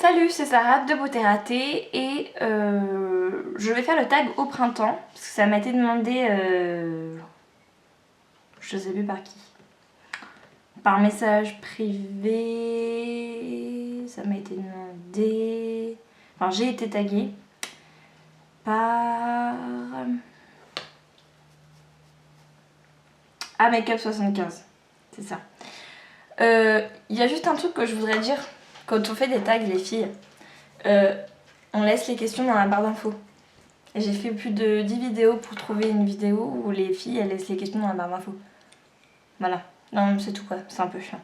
Salut, c'est Sarah de Beauté Ratée et je vais faire le tag au printemps parce que ça m'a été demandé, je sais plus par qui, par message privé, ça m'a été demandé, enfin j'ai été taguée par Makeup75, c'est ça. Il y a juste un truc que je voudrais dire quand on fait des tags les filles. On laisse les questions dans la barre d'infos. J'ai fait plus de 10 vidéos pour trouver une vidéo où les filles elles laissent les questions dans la barre d'infos. Voilà, non c'est tout quoi, c'est un peu chiant.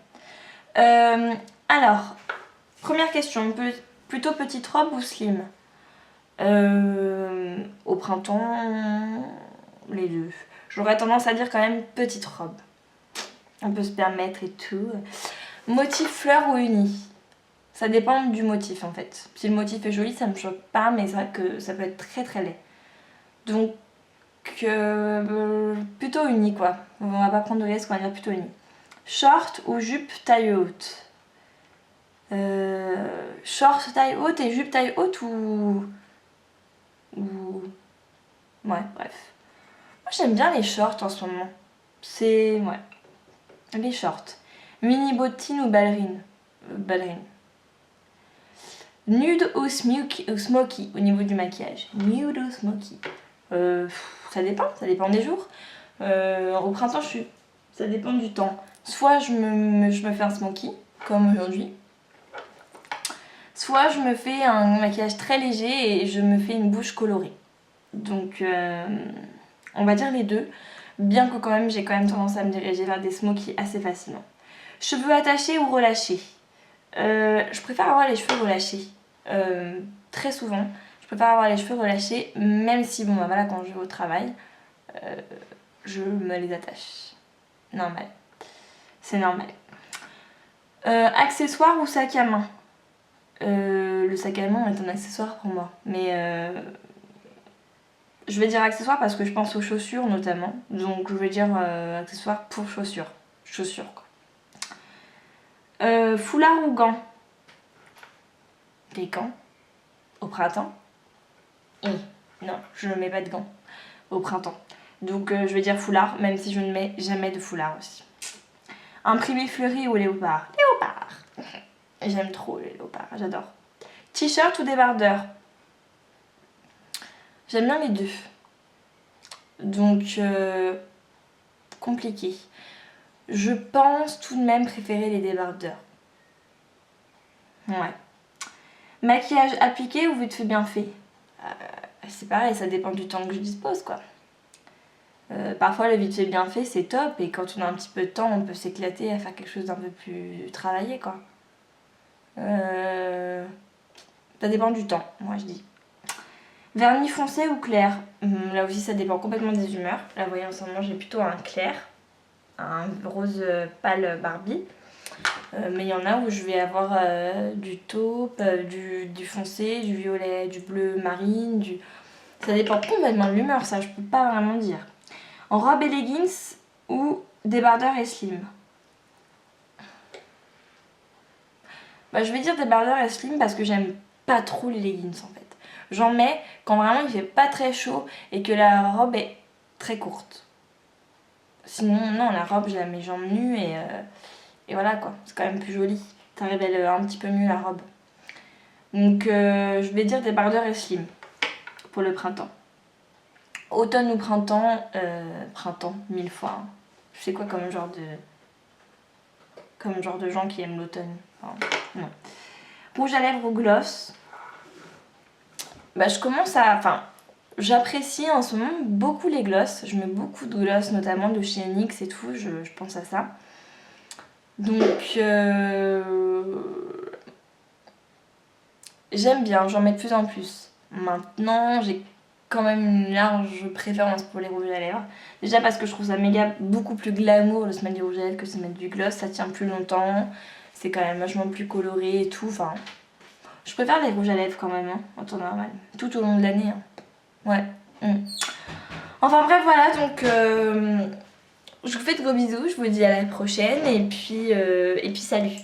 Alors, première question, plutôt petite robe ou slim? Au printemps, les deux. J'aurais tendance à dire quand même petite robe. On peut se permettre et tout. Motif fleur ou uni? Ça dépend du motif en fait. Si le motif est joli, ça me choque pas, mais c'est vrai que ça peut être très très laid. Donc, plutôt uni quoi. On va pas prendre de risque, on va dire plutôt uni. Short ou jupe taille haute? Short taille haute et jupe taille haute ou... Ouais, bref. Moi j'aime bien les shorts en ce moment. C'est... ouais. Les shorts. Mini bottine ou ballerine? Ballerine. Nude ou smoky au niveau du maquillage? Nude ou smoky? Ça dépend des jours. Au printemps, ça dépend du temps. Soit je me fais un smoky, comme aujourd'hui. Soit je me fais un maquillage très léger et je me fais une bouche colorée. Donc, on va dire les deux. Bien que quand même, j'ai quand même tendance à me diriger vers des smokies assez facilement. Cheveux attachés ou relâchés? Je préfère avoir les cheveux relâchés. Très souvent, je préfère avoir les cheveux relâchés, même si, bon, bah voilà, quand je vais au travail, je me les attache. Normal. C'est normal. Accessoires ou sac à main? Le sac à main est un accessoire pour moi. Mais je vais dire accessoire parce que je pense aux chaussures notamment. Donc je vais dire accessoire pour chaussures. Chaussures quoi. Foulard ou gants? Des gants? Au printemps? Non, je ne mets pas de gants au printemps. Donc je vais dire foulard, même si je ne mets jamais de foulard aussi. Imprimé fleuri ou léopard? Léopard. J'aime trop les léopards, j'adore. T-shirt ou débardeur? J'aime bien les deux. Donc, compliqué. Je pense tout de même préférer les débardeurs. Ouais. Maquillage appliqué ou vite fait bien fait? C'est pareil, ça dépend du temps que je dispose quoi. Parfois le vite fait bien fait c'est top et quand on a un petit peu de temps on peut s'éclater à faire quelque chose d'un peu plus travaillé quoi. Ça dépend du temps, moi je dis. Vernis foncé ou clair? Là aussi ça dépend complètement des humeurs. Là vous voyez en ce moment j'ai plutôt un clair, un rose pâle Barbie. Mais il y en a où je vais avoir du taupe, du foncé, du violet, du bleu marine, ça dépend complètement de l'humeur, ça je peux pas vraiment dire. En robe et leggings ou débardeur et slim? Bah, je vais dire débardeur et slim parce que j'aime pas trop les leggings en fait. J'en mets quand vraiment il fait pas très chaud et que la robe est très courte. Sinon non, la robe je la mets jambes nues et voilà quoi, c'est quand même plus joli. Ça révèle un petit peu mieux la robe. Donc je vais dire débardeur et slim pour le printemps. Automne ou printemps? Printemps, 1000 fois. Hein. Je sais quoi comme genre de gens qui aiment l'automne. Enfin, non. Rouge à lèvres ou gloss? Bah je commence à... Enfin, j'apprécie en ce moment beaucoup les gloss. Je mets beaucoup de gloss, notamment de chez NYX et tout. Je pense à ça. Donc... j'aime bien, j'en mets de plus en plus. Maintenant, j'ai quand même une large préférence pour les rouges à lèvres. Déjà parce que je trouve ça beaucoup plus glamour de se mettre du rouge à lèvres que de se mettre du gloss. Ça tient plus longtemps, c'est quand même vachement plus coloré et tout. Enfin, je préfère les rouges à lèvres quand même, hein, en temps normal. Tout au long de l'année. Hein. Ouais. Enfin bref, voilà, donc je vous fais de gros bisous. Je vous dis à la prochaine et puis salut.